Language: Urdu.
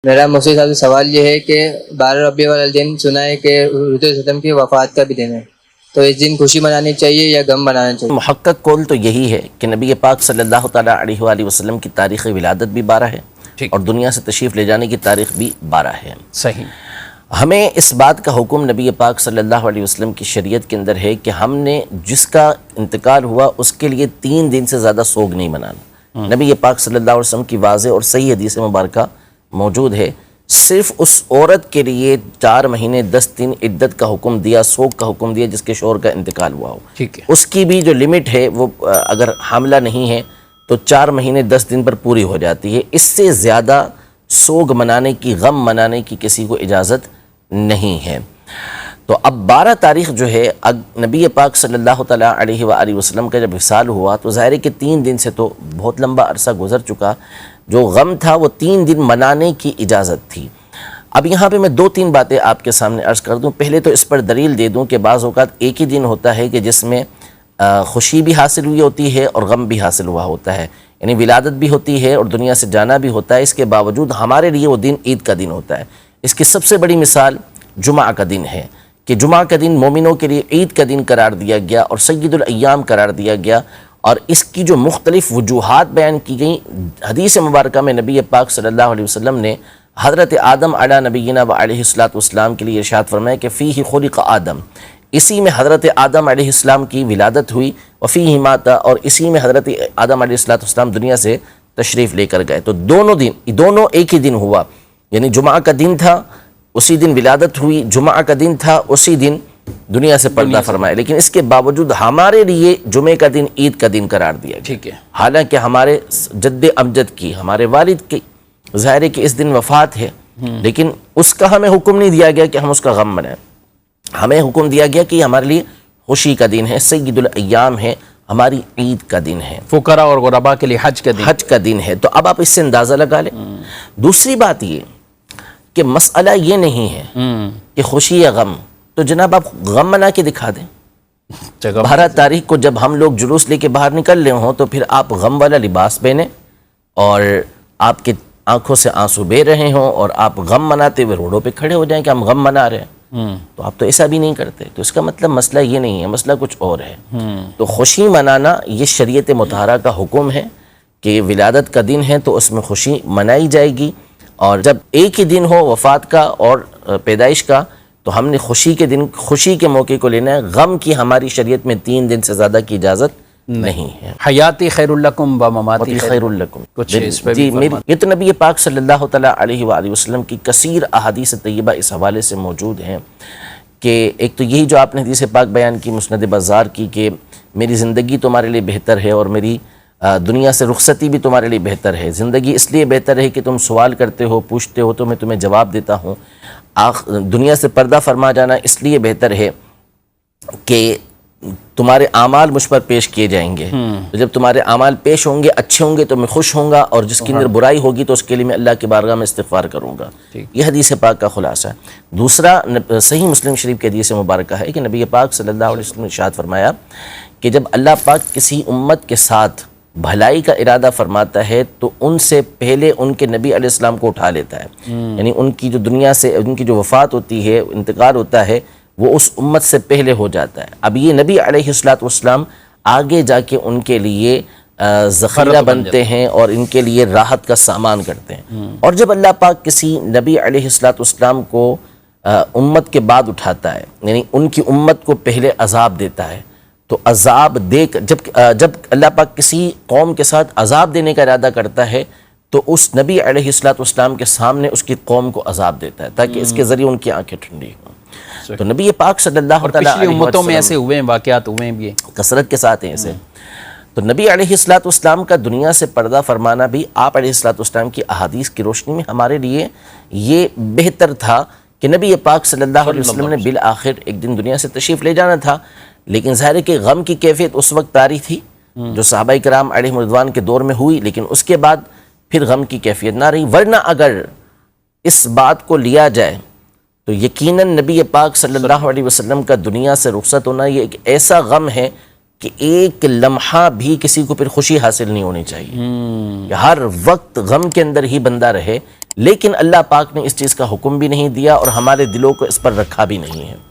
میرا مفتی صاحب سے سوال یہ ہے کہ 12 ربیع الاول دن سنا ہے کہ حضور صلی اللہ علیہ وسلم کی وفات کا بھی دن ہے، تو اس دن خوشی منانی چاہیے یا غم منانا چاہیے؟ محقق قول تو یہی ہے کہ نبی پاک صلی اللہ تعالیٰ علیہ وآلہ وسلم کی تاریخ ولادت بھی 12 ہے اور دنیا سے تشریف لے جانے کی تاریخ بھی 12 ہے۔ صحیح۔ ہمیں اس بات کا حکم نبی پاک صلی اللہ علیہ وسلم کی شریعت کے اندر ہے کہ ہم نے جس کا انتقال ہوا اس کے لیے 3 دن سے زیادہ سوگ نہیں منانا۔ نبی پاک صلی اللہ علیہ وسلم کی واضح اور صحیح حدیث مبارکہ موجود ہے، صرف اس عورت کے لیے 4 مہینے 10 دن عدت کا حکم دیا، سوگ کا حکم دیا جس کے شوہر کا انتقال ہوا ہو۔ ٹھیک ہے۔ اس کی بھی جو لمٹ ہے وہ اگر حاملہ نہیں ہے تو 4 مہینے 10 دن پر پوری ہو جاتی ہے۔ اس سے زیادہ سوگ منانے کی، غم منانے کی کسی کو اجازت نہیں ہے۔ تو اب 12 تاریخ جو ہے نبی پاک صلی اللہ تعالیٰ علیہ وآلہ وسلم کا جب وصال ہوا تو ظاہر ہے کہ 3 دن سے تو بہت لمبا عرصہ گزر چکا، جو غم تھا وہ 3 دن منانے کی اجازت تھی۔ اب یہاں پہ میں 2-3 باتیں آپ کے سامنے عرض کر دوں۔ پہلے تو اس پر دلیل دے دوں کہ بعض اوقات ایک ہی دن ہوتا ہے کہ جس میں خوشی بھی حاصل ہوئی ہوتی ہے اور غم بھی حاصل ہوا ہوتا ہے، یعنی ولادت بھی ہوتی ہے اور دنیا سے جانا بھی ہوتا ہے۔ اس کے باوجود ہمارے لیے وہ دن عید کا دن ہوتا ہے۔ اس کی سب سے بڑی مثال جمعہ کا دن ہے کہ جمعہ کا دن مومنوں کے لیے عید کا دن قرار دیا گیا اور سید الایام قرار دیا گیا، اور اس کی جو مختلف وجوہات بیان کی گئیں حدیث مبارکہ میں نبی پاک صلی اللہ علیہ وسلم نے حضرت آدم علی نبینا و علیہ السلام کے لیے ارشاد فرمایا کہ فیہ خلق آدم، اسی میں حضرت آدم علیہ السلام کی ولادت ہوئی، وفیہ مات، اور اسی میں حضرت آدم علیہ السلام دنیا سے تشریف لے کر گئے۔ تو دونوں ایک ہی دن ہوا، یعنی جمعہ کا دن تھا اسی دن ولادت ہوئی، جمعہ کا دن تھا اسی دن دنیا سے پردہ فرمایا، لیکن اس کے باوجود ہمارے لیے جمعہ کا دن عید کا دن قرار دیا گیا۔ ٹھیک ہے۔ حالانکہ ہمارے جد امجد کی، ہمارے والد کی ظاہر ہے کہ اس دن وفات ہے، لیکن اس کا ہمیں حکم نہیں دیا گیا کہ ہم اس کا غم منائیں۔ ہمیں حکم دیا گیا کہ ہمارے لیے خوشی کا دن ہے، سید الایام ہے، ہماری عید کا دن ہے، فقراء اور غرباء کے لیے حج کا دن ہے۔ تو اب آپ اس سے اندازہ لگا لیں۔ دوسری بات یہ کہ مسئلہ یہ نہیں ہے کہ خوشی یا غم، تو جناب آپ غم منا کے دکھا دیں۔ 12 تاریخ کو جب ہم لوگ جلوس لے کے باہر نکل رہے ہوں تو پھر آپ غم والا لباس پہنیں اور آپ کے آنکھوں سے آنسو بہہ رہے ہوں اور آپ غم مناتے ہوئے روڈوں پہ کھڑے ہو جائیں کہ ہم غم منا رہے ہیں، تو آپ تو ایسا بھی نہیں کرتے۔ تو اس کا مطلب مسئلہ یہ نہیں ہے، مسئلہ کچھ اور ہے۔ تو خوشی منانا یہ شریعت مطہرہ کا حکم ہے کہ ولادت کا دن ہے تو اس میں خوشی منائی جائے گی، اور جب ایک ہی دن ہو وفات کا اور پیدائش کا تو ہم نے خوشی کے دن، خوشی کے موقع کو لینا ہے۔ غم کی ہماری شریعت میں 3 دن سے زیادہ کی اجازت نہیں ہے۔ حیاتی خیر لکم و مماتی خیر لکم، کچھ اس پہ جی میری یہ تو نبی پاک صلی اللہ تعالیٰ علیہ وآلہ وسلم کی کثیر احادیث طیبہ اس حوالے سے موجود ہیں کہ ایک تو یہی جو آپ نے حدیث پاک بیان کی مسند بزار کی کہ میری زندگی تمہارے لیے بہتر ہے اور میری دنیا سے رخصتی بھی تمہارے لیے بہتر ہے۔ زندگی اس لیے بہتر ہے کہ تم سوال کرتے ہو، پوچھتے ہو تو میں تمہیں جواب دیتا ہوں۔ دنیا سے پردہ فرما جانا اس لیے بہتر ہے کہ تمہارے اعمال مجھ پر پیش کیے جائیں گے، تو جب تمہارے اعمال پیش ہوں گے، اچھے ہوں گے تو میں خوش ہوں گا، اور جس کے اندر برائی ہوگی تو اس کے لیے میں اللہ کی بارگاہ میں استغفار کروں گا۔ یہ حدیث پاک کا خلاصہ ہے۔ دوسرا صحیح مسلم شریف کی حدیث مبارکہ ہے کہ نبی پاک صلی اللہ علیہ وسلم نے ارشاد فرمایا کہ جب اللہ پاک کسی امت کے ساتھ بھلائی کا ارادہ فرماتا ہے تو ان سے پہلے ان کے نبی علیہ السلام کو اٹھا لیتا ہے، یعنی ان کی جو دنیا سے ان کی جو وفات ہوتی ہے، انتقال ہوتا ہے، وہ اس امت سے پہلے ہو جاتا ہے۔ اب یہ نبی علیہ السلام آگے جا کے ان کے لیے ذخیرہ بنتے ہیں اور ان کے لیے راحت کا سامان کرتے ہیں۔ اور جب اللہ پاک کسی نبی علیہ السلام کو امت کے بعد اٹھاتا ہے، یعنی ان کی امت کو پہلے عذاب دیتا ہے، تو عذاب دے کر جب اللہ پاک کسی قوم کے ساتھ عذاب دینے کا ارادہ کرتا ہے تو اس نبی علیہ السلام کے سامنے اس کی قوم کو عذاب دیتا ہے تاکہ اس کے ذریعے ان کی آنکھیں ٹھنڈی ہوں۔ تو نبی پاک صلی اللہ تعالیٰ پچھلی امتوں میں ایسے ہوئے ہیں، واقعات ہوئے ہیں بھی کثرت کے ساتھ ہیں ایسے۔ تو نبی علیہ السلام کا دنیا سے پردہ فرمانا بھی آپ علیہ السلام کی احادیث کی روشنی میں ہمارے لیے یہ بہتر تھا کہ نبی پاک صلی اللہ علیہ وسلم نے بالآخر ایک دن دنیا سے تشریف لے جانا تھا، لیکن ظاہر ہے کہ غم کی کیفیت اس وقت طاری تھی جو صحابہ کرام علیہم رضوان کے دور میں ہوئی، لیکن اس کے بعد پھر غم کی کیفیت نہ رہی۔ ورنہ اگر اس بات کو لیا جائے تو یقیناً نبی پاک صلی اللہ علیہ وسلم کا دنیا سے رخصت ہونا یہ ایک ایسا غم ہے کہ ایک لمحہ بھی کسی کو پھر خوشی حاصل نہیں ہونی چاہیے، کہ ہر وقت غم کے اندر ہی بندہ رہے، لیکن اللہ پاک نے اس چیز کا حکم بھی نہیں دیا اور ہمارے دلوں کو اس پر رکھا بھی نہیں ہے۔